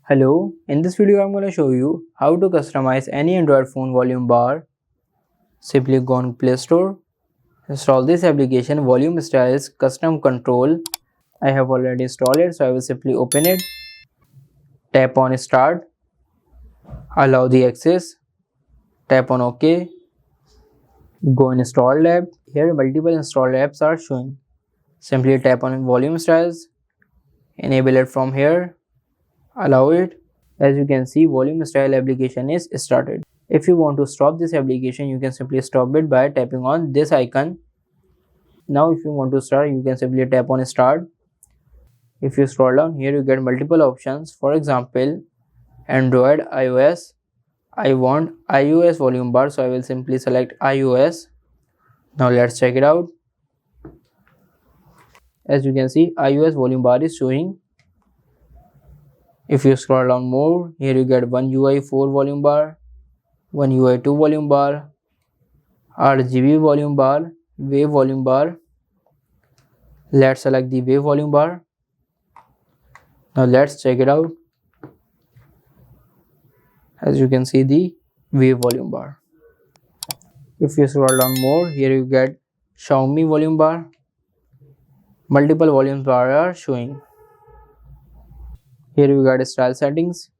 Hello, in this video I'm going to show you how to customize any Android phone volume bar. Simply go on Play Store, install this application Volume Styles Custom Control. I have already installed it, so I will simply open it. Tap on Start, allow the access, tap on OK, go in Installed app. Here multiple installed apps are showing. Simply tap on Volume Styles, enable it from here, allow it. As you can see, volume style application is started. If you want to stop this application, you can simply stop it by tapping on this icon. Now if you want to start, you can simply tap on start. If you scroll down here, you get multiple options. For example, Android, iOS. I want iOS volume bar, so I will simply select iOS. Now let's check it out. As you can see, iOS volume bar is showing. If you scroll down more, here you get one UI 4 volume bar, one UI 2 volume bar, RGB volume bar, wave volume bar. Let's select the wave volume bar. Now let's check it out. As you can see, the wave volume bar. If you scroll down more, here you get Xiaomi volume bar. Multiple volume bars are showing. Here you got style settings.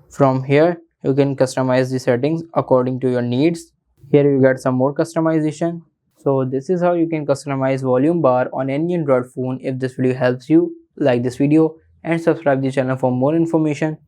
From here you can customize the settings according to your needs. Here you got some more customization. So this is how you can customize volume bar on any Android phone. If this video helps you, like this video and subscribe the channel for more information.